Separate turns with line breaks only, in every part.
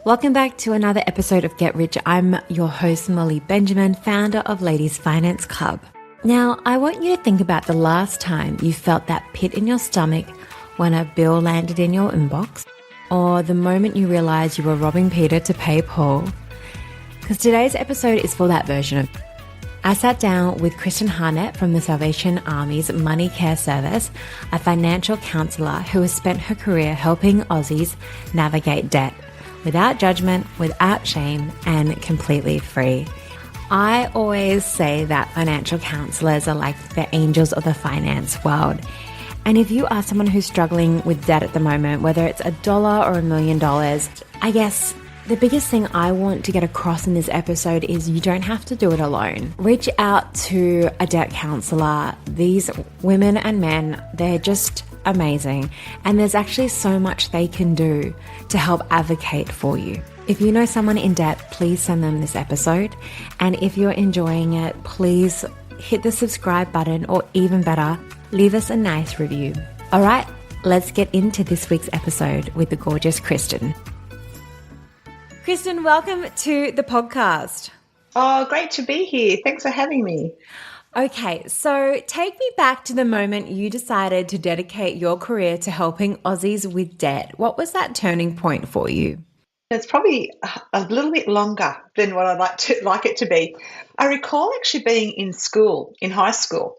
Welcome back to another episode of Get Rich. I'm your host, Molly Benjamin, founder of Ladies Finance Club. Now, I want you to think about the last time you felt that pit in your stomach when a bill landed in your inbox, or the moment you realized you were robbing Peter to pay Paul. Because today's episode is for that version of you. I sat down with Kristen Hartnett from the Salvation Army's MoneyCare service, a financial counsellor who has spent her career helping Aussies navigate debt without judgment, without shame, and completely free. I always say that financial counsellors are like the angels of the finance world. And if you are someone who's struggling with debt at the moment, whether it's $1 or $1 million, I guess the biggest thing I want to get across in this episode is you don't have to do it alone. Reach out to a debt counsellor. These women and men, they're just amazing. And there's actually so much they can do to help advocate for you. If you know someone in debt, please send them this episode. And if you're enjoying it, please hit the subscribe button, or even better, leave us a nice review. All right, let's get into this week's episode with the gorgeous Kristen. Kristen, welcome to the podcast.
Oh, great to be here. Thanks for having me.
Okay, so take me back to the moment you decided to dedicate your career to helping Aussies with debt. What was that turning point for you?
It's probably a little bit longer than what I'd like it to be. I recall actually being in school, in high school,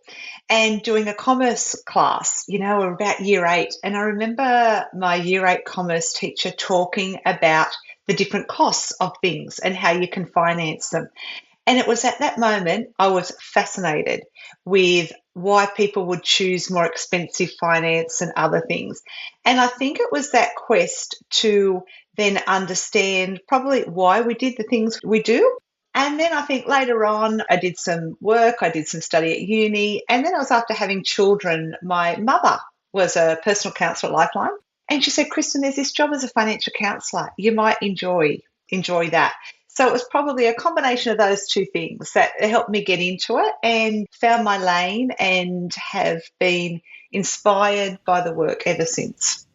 and doing a commerce class, about year 8. And I remember my year 8 commerce teacher talking about the different costs of things and how you can finance them. And it was at that moment I was fascinated with why people would choose more expensive finance and other things. And I think it was that quest to then understand probably why we did the things we do. And then I think later on I did some work, I did some study at uni, and then I was after having children. My mother was a personal counsellor at Lifeline, and she said, Kristen, there's this job as a financial counsellor. You might enjoy that. So it was probably a combination of those two things that helped me get into it and found my lane and have been inspired by the work ever since.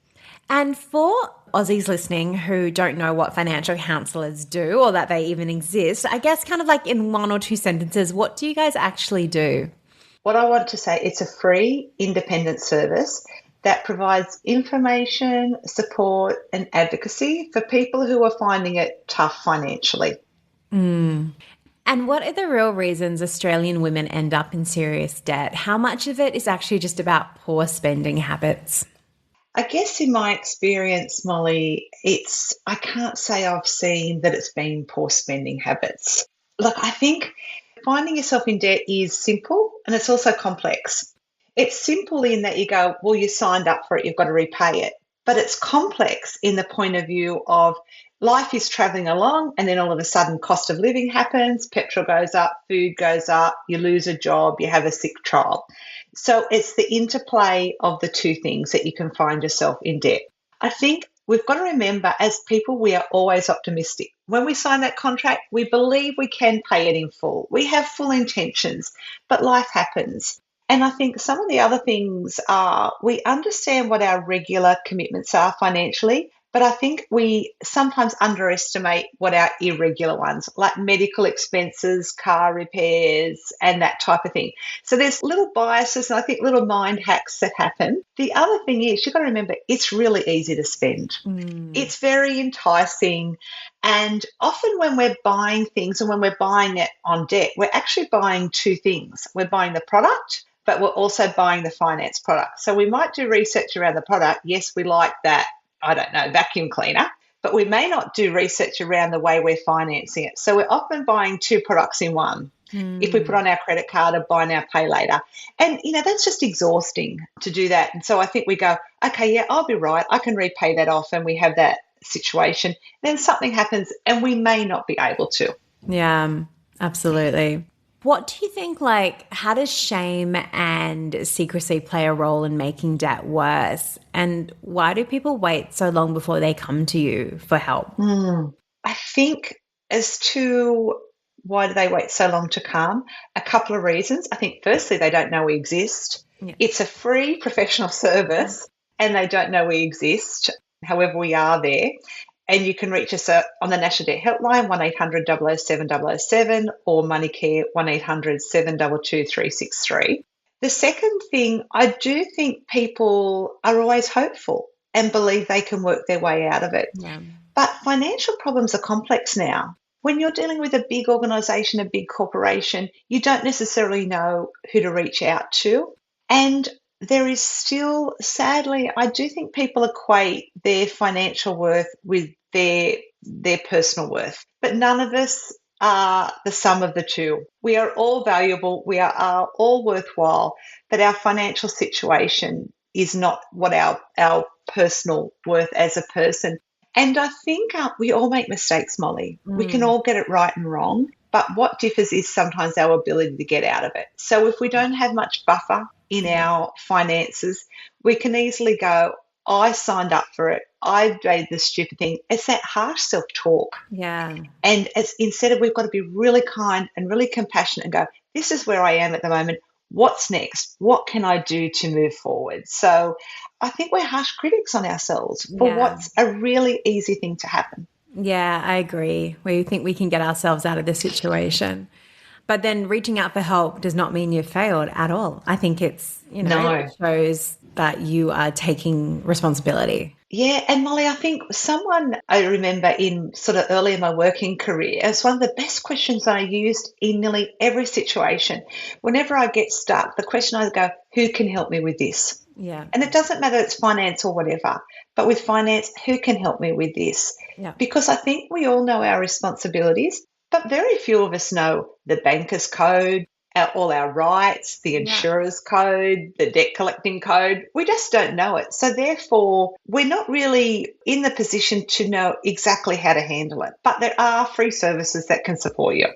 And for Aussies listening who don't know what financial counsellors do or that they even exist, I guess kind of like in 1 or 2 sentences, what do you guys actually do?
What I want to say, it's a free independent service that provides information, support and advocacy for people who are finding it tough financially.
And what are the real reasons Australian women end up in serious debt? How much of it is actually just about poor spending habits?
I guess in my experience, Molly, I can't say I've seen that it's been poor spending habits. Look, I think finding yourself in debt is simple and it's also complex. It's simple in that you go, well, you signed up for it, you've got to repay it. But it's complex in the point of view of life is travelling along and then all of a sudden cost of living happens, petrol goes up, food goes up, you lose a job, you have a sick child. So it's the interplay of the two things that you can find yourself in debt. I think we've got to remember as people, we are always optimistic. When we sign that contract, we believe we can pay it in full. We have full intentions, but life happens. And I think some of the other things are we understand what our regular commitments are financially, but I think we sometimes underestimate what our irregular ones, like medical expenses, car repairs, and that type of thing. So there's little biases and I think little mind hacks that happen. The other thing is you've got to remember it's really easy to spend. It's very enticing. And often when we're buying things and when we're buying it on debt, we're actually buying two things. We're buying the product, but we're also buying the finance product. So we might do research around the product. Yes, we like that, vacuum cleaner, but we may not do research around the way we're financing it. So we're often buying two products in one. If we put on our credit card or buy now, pay later. And, that's just exhausting to do that. And so I think we go, okay, yeah, I'll be right. I can repay that off. And we have that situation. Then something happens and we may not be able to.
Yeah, absolutely. What do you think, how does shame and secrecy play a role in making debt worse? And why do people wait so long before they come to you for help?
I think as to why do they wait so long to come, a couple of reasons. I think firstly, they don't know we exist. Yeah. It's a free professional service and they don't know we exist. However, we are there. And you can reach us on the National Debt Helpline, 1800 007 007, or MoneyCare, 1800 722 363. The second thing, I do think people are always hopeful and believe they can work their way out of it.
Yeah.
But financial problems are complex now. When you're dealing with a big organisation, a big corporation, you don't necessarily know who to reach out to. And there is still, sadly, I do think people equate their financial worth with their personal worth. But none of us are the sum of the two. We are all valuable. We are all worthwhile. But our financial situation is not what our personal worth as a person. And I think we all make mistakes, Molly. We can all get it right and wrong. But what differs is sometimes our ability to get out of it. So if we don't have much buffer in our finances, we can easily go, I signed up for it. I made this stupid thing. It's that harsh self-talk.
Yeah.
And instead of, we've got to be really kind and really compassionate and go, this is where I am at the moment. What's next? What can I do to move forward? So I think we're harsh critics on ourselves for what's a really easy thing to happen.
Yeah, I agree. We think we can get ourselves out of the situation. But then reaching out for help does not mean you've failed at all. I think it's, it shows that you are taking responsibility.
Yeah, and Molly, I think I remember in sort of early in my working career, it's one of the best questions that I used in nearly every situation. Whenever I get stuck, the question I go, who can help me with this?
Yeah.
And it doesn't matter it's finance or whatever, but with finance, who can help me with this?
Yeah.
Because I think we all know our responsibilities, but very few of us know the banker's code, all our rights, the insurer's code, the debt collecting code. We just don't know it. So therefore, we're not really in the position to know exactly how to handle it. But there are free services that can support you.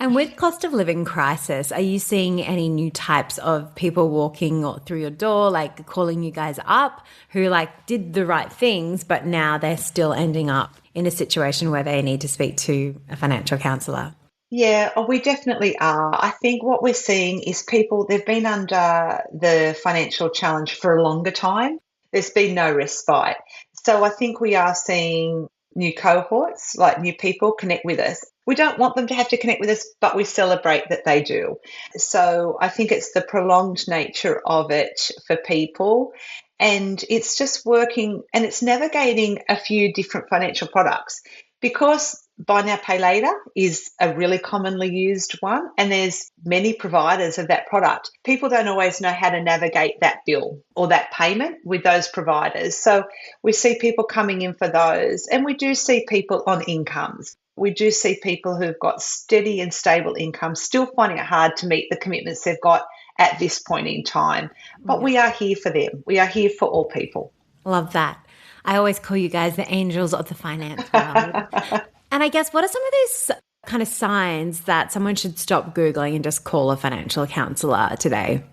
And with cost of living crisis, are you seeing any new types of people walking through your door, like calling you guys up, who did the right things, but now they're still ending up in a situation where they need to speak to a financial counsellor?
Yeah, we definitely are. I think what we're seeing is people, they've been under the financial challenge for a longer time. There's been no respite. So I think we are seeing new cohorts, like new people connect with us. We don't want them to have to connect with us, but we celebrate that they do. So I think it's the prolonged nature of it for people. And it's just working and it's navigating a few different financial products because buy now, pay later is a really commonly used one, and there's many providers of that product. People don't always know how to navigate that bill or that payment with those providers. So we see people coming in for those, and we do see people on incomes. We do see people who've got steady and stable income still finding it hard to meet the commitments they've got at this point in time. But we are here for them. We are here for all people.
Love that. I always call you guys the angels of the finance world. And I guess what are some of these kind of signs that someone should stop Googling and just call a financial counsellor today?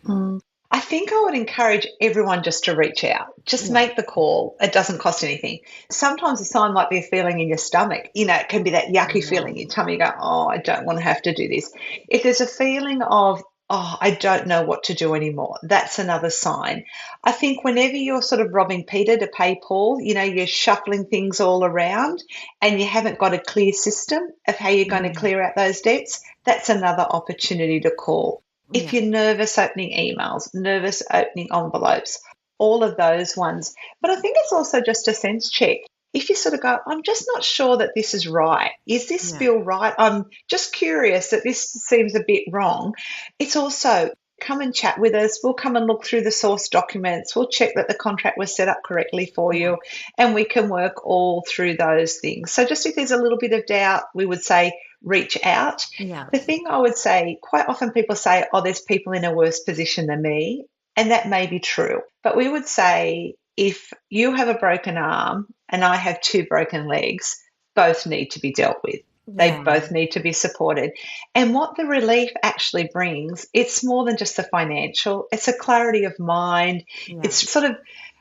I think I would encourage everyone just to reach out. Just make the call. It doesn't cost anything. Sometimes a sign might be a feeling in your stomach. It can be that yucky feeling in your tummy. You go, oh, I don't want to have to do this. If there's a feeling of, oh, I don't know what to do anymore, that's another sign. I think whenever you're sort of robbing Peter to pay Paul, you're shuffling things all around and you haven't got a clear system of how you're going to clear out those debts, that's another opportunity to call. If you're nervous opening emails, nervous opening envelopes, all of those ones. But I think it's also just a sense check. If you sort of go, I'm just not sure that this is right. Is this feel right? I'm just curious that this seems a bit wrong. It's also come and chat with us. We'll come and look through the source documents. We'll check that the contract was set up correctly for you, and we can work all through those things. So just if there's a little bit of doubt, we would say reach out.
Yeah.
The thing I would say, quite often people say, oh, there's people in a worse position than me, and that may be true. But we would say if you have a broken arm and I have 2 broken legs, both need to be dealt with. They both need to be supported. And what the relief actually brings, it's more than just the financial. It's a clarity of mind. Yeah. It's sort of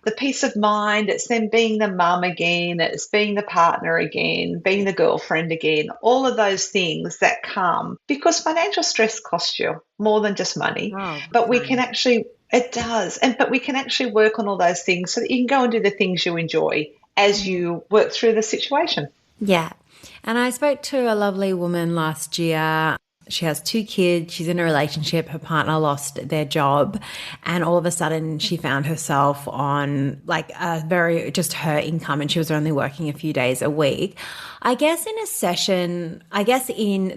the peace of mind. It's then being the mum again. It's being the partner again, being the girlfriend again, all of those things that come because financial stress costs you more than just money.
Oh,
but we can actually, it does. But we can actually work on all those things so that you can go and do the things you enjoy as you work through the situation.
Yeah. And I spoke to a lovely woman last year. She has 2 kids. She's in a relationship. Her partner lost their job. And all of a sudden she found herself on like just her income, and she was only working a few days a week. I guess in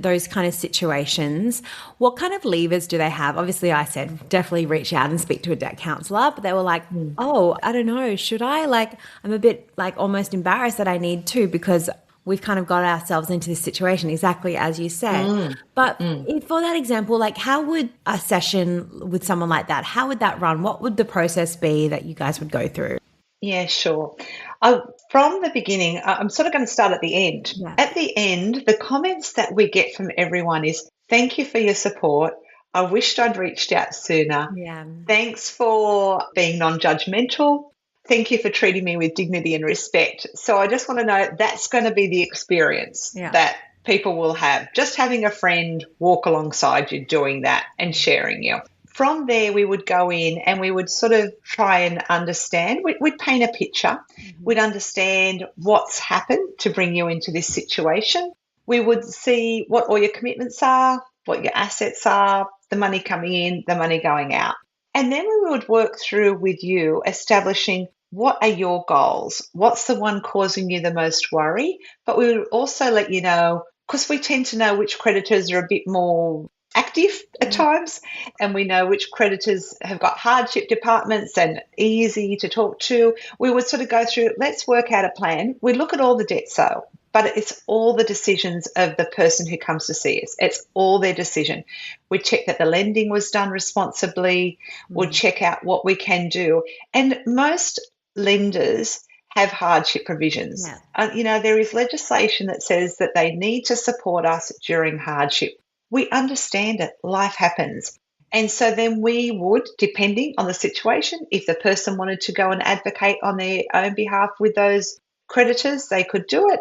those kind of situations, what kind of levers do they have? Obviously I said definitely reach out and speak to a debt counselor, but they were like, oh, I don't know. Should I? Like, I'm a bit like almost embarrassed that I need to, because we've kind of got ourselves into this situation, exactly as you said. But for that example, like how would a session with someone like that, how would that run? What would the process be that you guys would go through?
Yeah, sure. From the beginning, I'm sort of going to start at the end.
Yeah.
At the end, the comments that we get from everyone is, thank you for your support. I wished I'd reached out sooner.
Yeah.
Thanks for being non-judgmental. Thank you for treating me with dignity and respect. So I just want to know that's going to be the experience that people will have. Just having a friend walk alongside you doing that and sharing you. From there, we would go in and we would sort of try and understand. We'd paint a picture. We'd understand what's happened to bring you into this situation. We would see what all your commitments are, what your assets are, the money coming in, the money going out. And then we would work through with you establishing what are your goals? What's the one causing you the most worry? But we would also let you know, because we tend to know which creditors are a bit more active at times, and we know which creditors have got hardship departments and easy to talk to. We would sort of go through, let's work out a plan. We look at all the debt sale, but it's all the decisions of the person who comes to see us. It's all their decision. We check that the lending was done responsibly. We'll check out what we can do. And most lenders have hardship provisions. There is legislation that says that they need to support us during hardship. We understand it. Life happens. And so then we would, depending on the situation, if the person wanted to go and advocate on their own behalf with those creditors, they could do it.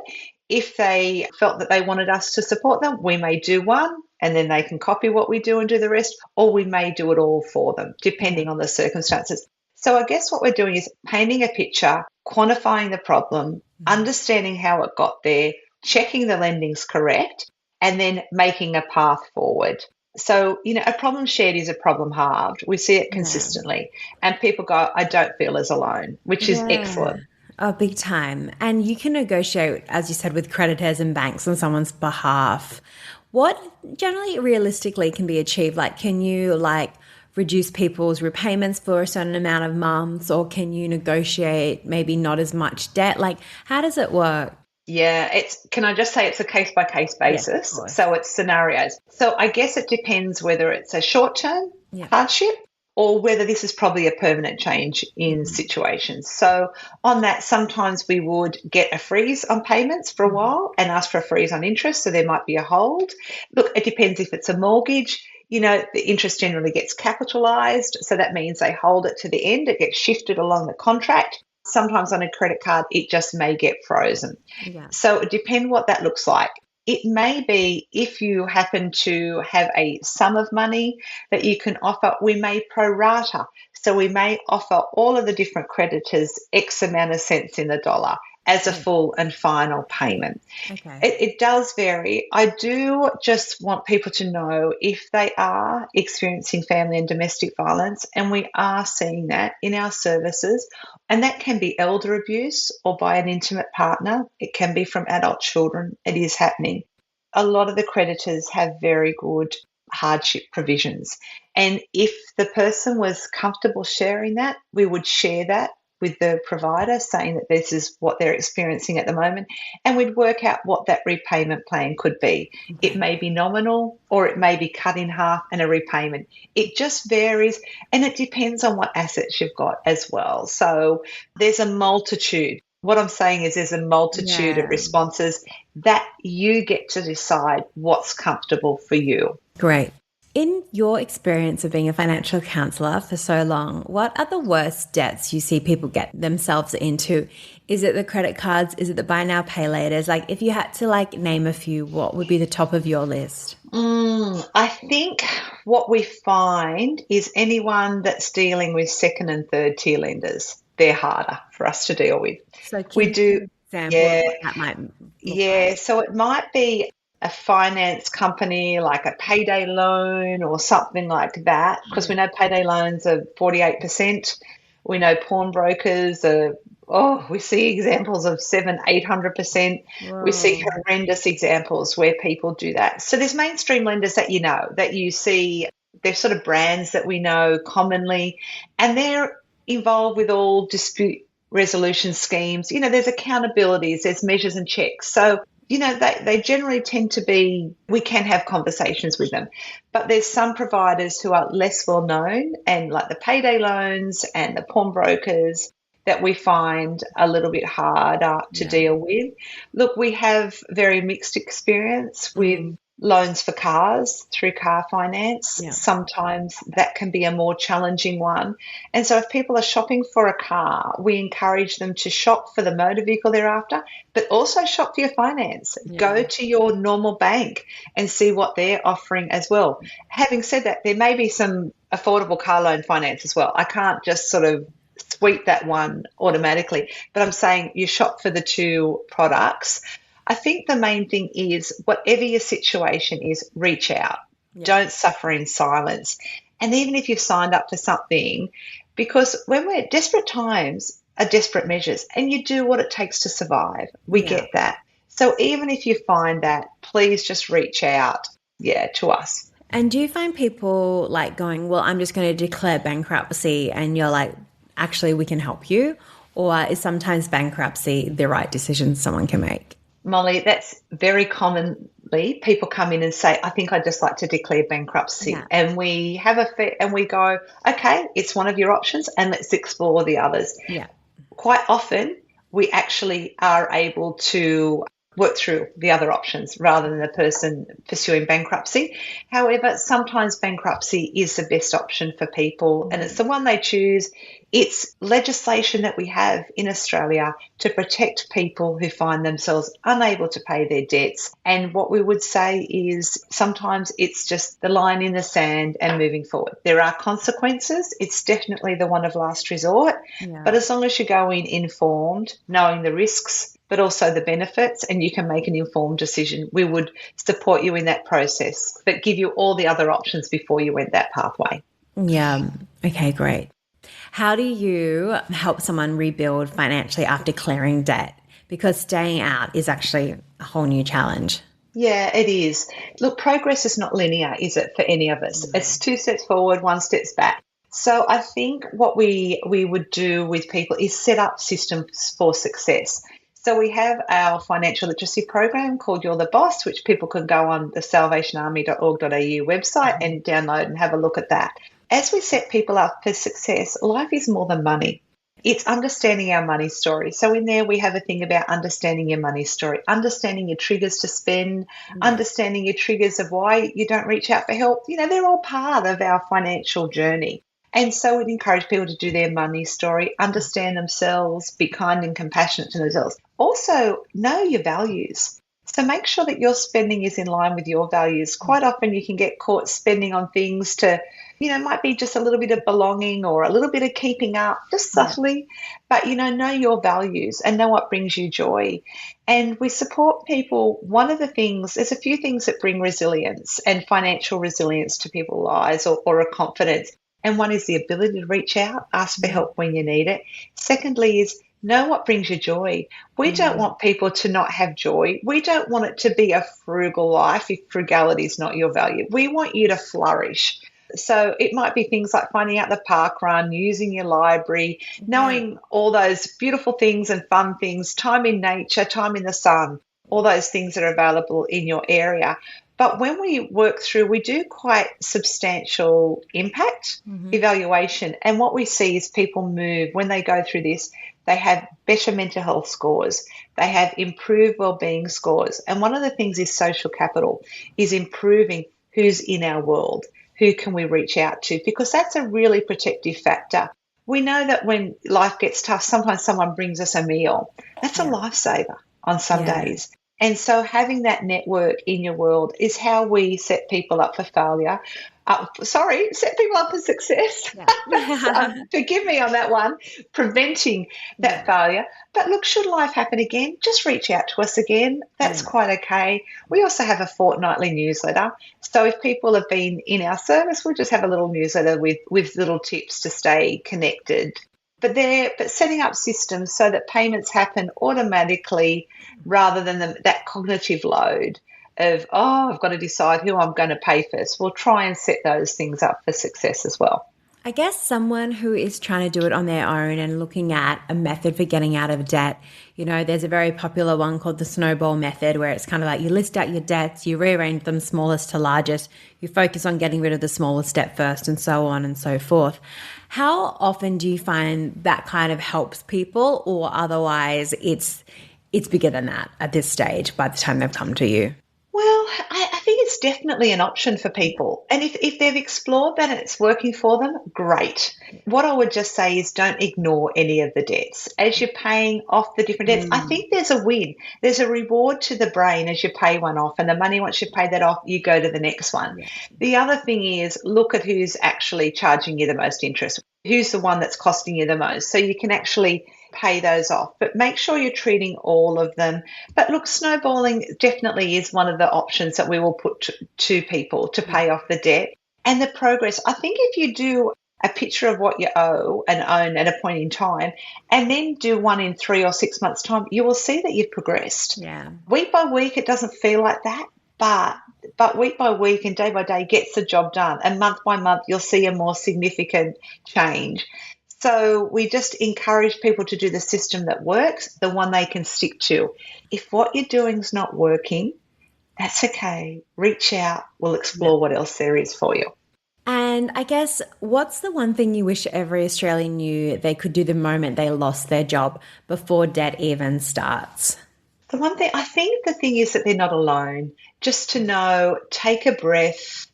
If they felt that they wanted us to support them, we may do one and then they can copy what we do and do the rest, or we may do it all for them, depending on the circumstances. So I guess what we're doing is painting a picture, quantifying the problem, understanding how it got there, checking the lending's correct, and then making a path forward. So, a problem shared is a problem halved. We see it consistently. And people go, I don't feel as alone, which is excellent.
Oh, big time. And you can negotiate, as you said, with creditors and banks on someone's behalf. What generally realistically can be achieved? Like, can you reduce people's repayments for a certain amount of months, or can you negotiate maybe not as much debt? Like, how does it work?
Yeah, can I just say it's a case-by-case basis? So it's scenarios. So I guess it depends whether it's a short-term hardship or whether this is probably a permanent change in situations. So on that, sometimes we would get a freeze on payments for a while and ask for a freeze on interest, so there might be a hold. Look, it depends if it's a mortgage. The interest generally gets capitalised, so that means they hold it to the end. It gets shifted along the contract. Sometimes on a credit card, it just may get frozen. So it depends what that looks like. It may be if you happen to have a sum of money that you can offer, we may prorata. So we may offer all of the different creditors X amount of cents in the dollar as a full and final payment. It does vary. I do just want people to know if they are experiencing family and domestic violence, and we are seeing that in our services, and that can be elder abuse or by an intimate partner. It can be from adult children. It is happening. A lot of the creditors have very good hardship provisions. And if the person was comfortable sharing that, we would share that with the provider, saying that this is what they're experiencing at the moment, and we'd work out what that repayment plan could be. It may be nominal or it may be cut in half and a repayment. It just varies, and it depends on what assets you've got as well. So there's a multitude. What I'm saying is there's a multitude of responses that you get to decide what's comfortable for you.
Great. In your experience of being a financial counsellor for so long, what are the worst debts you see people get themselves into? Is it the credit cards? Is it the buy now, pay laters? Like, if you had to name a few, what would be the top of your list?
I think what we find is anyone that's dealing with second and third tier lenders. they're harder for us to deal with.
So can
We
you give
do,
an example of
yeah,
what that might look like?
yeah. So it might be a finance company like a payday loan or something like that, because we
Yeah.
know payday loans are 48%. We know pawnbrokers are, oh, we see examples of 700-800%. We see
Whoa.
horrendous examples where people do that. So there's mainstream lenders that you know, that you see, they're sort of brands that we know commonly, and they're involved with all dispute resolution schemes. There's accountabilities, there's measures and checks. So they generally tend to be, we can have conversations with them. But there's some providers who are less well known, and like the payday loans and the pawnbrokers, that we find a little bit harder to
Yeah.
deal with. Look, we have very mixed experience with loans for cars through car finance.
Yeah.
Sometimes that can be a more challenging one. And so if people are shopping for a car, we encourage them to shop for the motor vehicle they're after, but also shop for your finance.
Yeah.
Go to your normal bank and see what they're offering as well. Having said that, there may be some affordable car loan finance as well. I can't just sort of sweep that one automatically, but I'm saying you shop for the two products. I think the main thing is, whatever your situation is, reach out.
Yeah.
Don't suffer in silence. And even if you've signed up for something, because when we're desperate times are desperate measures, and you do what it takes to survive. We get that. So even if you find that, please just reach out, to us.
And do you find people like going, well, I'm just going to declare bankruptcy, and you're like, actually, we can help you? Or is sometimes bankruptcy the right decision someone can make?
Molly, that's very commonly people come in and say, I think I'd just like to declare bankruptcy.
Yeah.
And we have and we go, okay, it's one of your options, and let's explore the others.
Yeah.
Quite often we actually are able to work through the other options rather than the person pursuing bankruptcy. However, sometimes bankruptcy is the best option for people, and it's the one they choose. It's legislation that we have in Australia to protect people who find themselves unable to pay their debts. And what we would say is sometimes it's just the line in the sand and moving forward. There are consequences. It's definitely the one of last resort.
Yeah.
But as long as you go in informed, knowing the risks, but also the benefits, and you can make an informed decision, we would support you in that process, but give you all the other options before you went that pathway.
Yeah. Okay, great. How do you help someone rebuild financially after clearing debt? Because staying out is actually a whole new challenge.
Yeah, it is. Look, progress is not linear, is it, for any of us? It's 2 steps forward, 1 step back. So I think what we would do with people is set up systems for success. So we have our financial literacy program called You're the Boss, which people can go on the salvationarmy.org.au website and download and have a look at that. As we set people up for success, life is more than money. It's understanding our money story. So in there we have a thing about understanding your money story, understanding your triggers to spend, understanding your triggers of why you don't reach out for help. They're all part of our financial journey. And so we'd encourage people to do their money story, understand themselves, be kind and compassionate to themselves. Also, know your values. So make sure that your spending is in line with your values. Quite often you can get caught spending on things to, might be just a little bit of belonging or a little bit of keeping up, just subtly. But, know your values and know what brings you joy. And we support people. One of the things, there's a few things that bring resilience and financial resilience to people's lives, or a confidence. And one is the ability to reach out, ask for help when you need it. Secondly is know what brings you joy. We don't want people to not have joy. We don't want it to be a frugal life if frugality is not your value. We want you to flourish. So it might be things like finding out the park run, using your library, knowing all those beautiful things and fun things, time in nature, time in the sun, all those things that are available in your area. But when we work through, we do quite substantial impact evaluation. And what we see is people move when they go through this. They have better mental health scores. They have improved wellbeing scores. And one of the things is social capital, is improving who's in our world, who can we reach out to, because that's a really protective factor. We know that when life gets tough, sometimes someone brings us a meal. That's a lifesaver on some days. And so having that network in your world is how we set people up for failure. Sorry, set people up for success.
Yeah.
Forgive me on that one, preventing that failure. But look, should life happen again, just reach out to us again. That's quite okay. We also have a fortnightly newsletter. So if people have been in our service, we'll just have a little newsletter with little tips to stay connected. But setting up systems so that payments happen automatically rather than that cognitive load of, I've got to decide who I'm going to pay first. We'll try and set those things up for success as well.
I guess someone who is trying to do it on their own and looking at a method for getting out of debt, there's a very popular one called the snowball method, where it's kind of like you list out your debts, you rearrange them smallest to largest, you focus on getting rid of the smallest debt first, and so on and so forth. How often do you find that kind of helps people, or otherwise it's bigger than that at this stage by the time they've come to you?
Well, I think it's definitely an option for people. And if they've explored that and it's working for them, great. What I would just say is don't ignore any of the debts. As you're paying off the different debts, I think there's a win. There's a reward to the brain as you pay one off, and the money, once you pay that off, you go to the next one. Yeah. The other thing is look at who's actually charging you the most interest. Who's the one that's costing you the most? So you can actually pay those off, but make sure you're treating all of them. But look, snowballing definitely is one of the options that we will put to people to pay off the debt and the progress. I think if you do a picture of what you owe and own at a point in time, and then do one in 3 or 6 months' time, you will see that you've progressed.
Yeah.
Week by week, it doesn't feel like that, but week by week and day by day gets the job done. And month by month, you'll see a more significant change. So we just encourage people to do the system that works, the one they can stick to. If what you're doing is not working, that's okay. Reach out. We'll explore what else there is for you.
And I guess, what's the one thing you wish every Australian knew they could do the moment they lost their job before debt even starts?
The one thing, I think the thing is that they're not alone. Just to know, take a breath.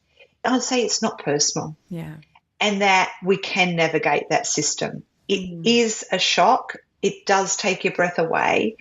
I'd say it's not personal.
Yeah.
And that we can navigate that system. It is a shock. It does take your breath away,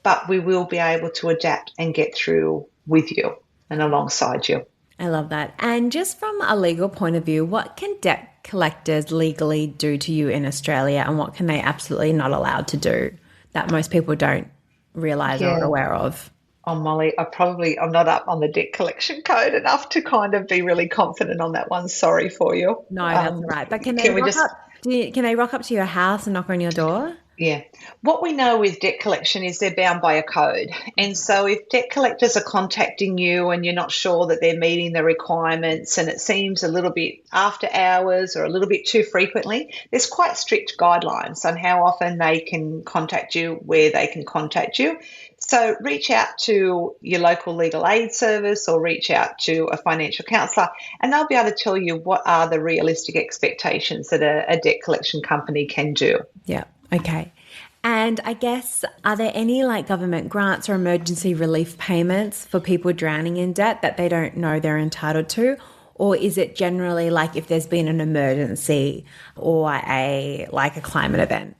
but we will be able to adapt and get through with you and alongside you.
I love that. And just from a legal point of view, what can debt collectors legally do to you in Australia, and what can they absolutely not allowed to do that most people don't realise or are aware of?
Oh, Molly, I'm not up on the debt collection code enough to kind of be really confident on that one. Sorry for you.
No, that's all right. But can they rock up to your house and knock on your door?
Yeah. What we know with debt collection is they're bound by a code. And so if debt collectors are contacting you and you're not sure that they're meeting the requirements and it seems a little bit after hours or a little bit too frequently, there's quite strict guidelines on how often they can contact you, where they can contact you. So reach out to your local legal aid service or reach out to a financial counsellor, and they'll be able to tell you what are the realistic expectations that a debt collection company can do.
Yeah. Okay. And I guess, are there any government grants or emergency relief payments for people drowning in debt that they don't know they're entitled to? Or is it generally if there's been an emergency or a climate event?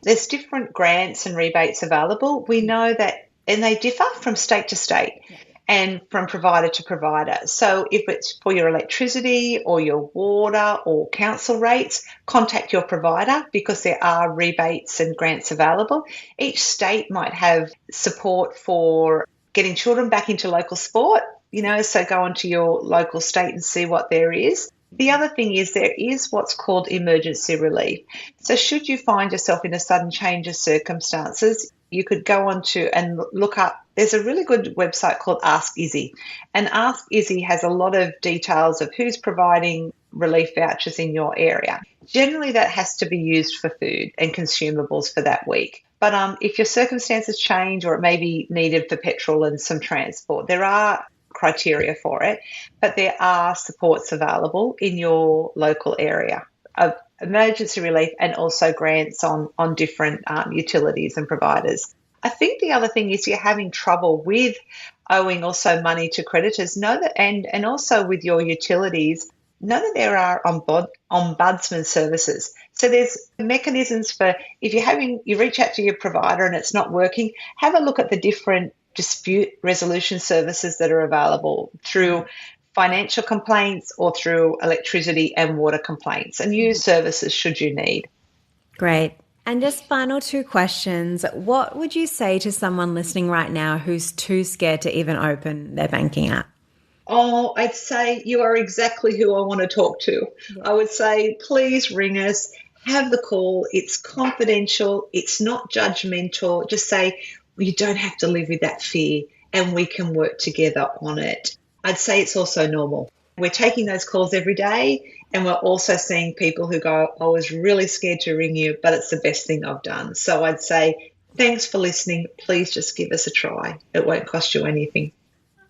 There's different grants and rebates available. We know that, and they differ from state to state and from provider to provider. So if it's for your electricity or your water or council rates, contact your provider because there are rebates and grants available. Each state might have support for getting children back into local sport, so go onto your local state and see what there is. The other thing is there is what's called emergency relief. So should you find yourself in a sudden change of circumstances, you could go on to and look up. There's a really good website called Ask Izzy. And Ask Izzy has a lot of details of who's providing relief vouchers in your area. Generally, that has to be used for food and consumables for that week. But if your circumstances change or it may be needed for petrol and some transport, there are criteria for it, but there are supports available in your local area of emergency relief and also grants on different utilities and providers. I think the other thing is you're having trouble with owing also money to creditors. Know that, and also with your utilities, know that there are ombudsman services. So there's mechanisms for if you reach out to your provider and it's not working, have a look at the different dispute resolution services that are available through financial complaints or through electricity and water complaints, and use services should you need.
Great. And just final two questions. What would you say to someone listening right now who's too scared to even open their banking app?
Oh, I'd say you are exactly who I want to talk to. Yeah. I would say, please ring us, have the call. It's confidential. It's not judgmental. Just say, you don't have to live with that fear and we can work together on it. I'd say it's also normal. We're taking those calls every day, and we're also seeing people who go, I was really scared to ring you, but it's the best thing I've done. So I'd say, thanks for listening. Please just give us a try. It won't cost you anything.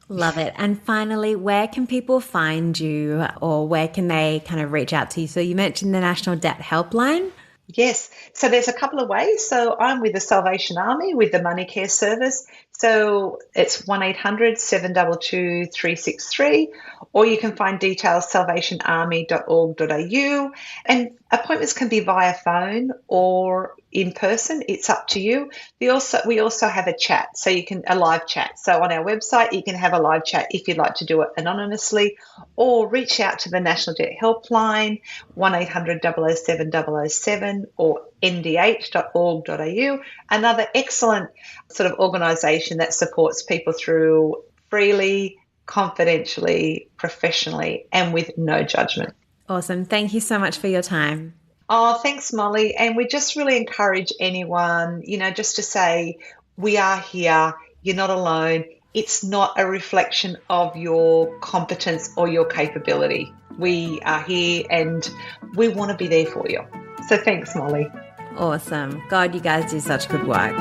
Love it. And finally, where can people find you, or where can they kind of reach out to you? So you mentioned the National Debt Helpline.
Yes. So there's a couple of ways. So I'm with the Salvation Army with the MoneyCare service. So it's 1-800-722-363, or you can find details salvationarmy.org.au. And appointments can be via phone or in person. It's up to you. We also have a chat, so you can a live chat. So on our website, you can have a live chat if you'd like to do it anonymously, or reach out to the National Debt Helpline, 1-800-007-007, or nd8.org.au, another excellent sort of organisation that supports people through freely, confidentially, professionally, and with no judgment.
Awesome. Thank you so much for your time.
Oh, thanks, Molly. And we just really encourage anyone, just to say, we are here. You're not alone. It's not a reflection of your competence or your capability. We are here and we want to be there for you. So thanks, Molly.
Awesome. God, you guys do such good work.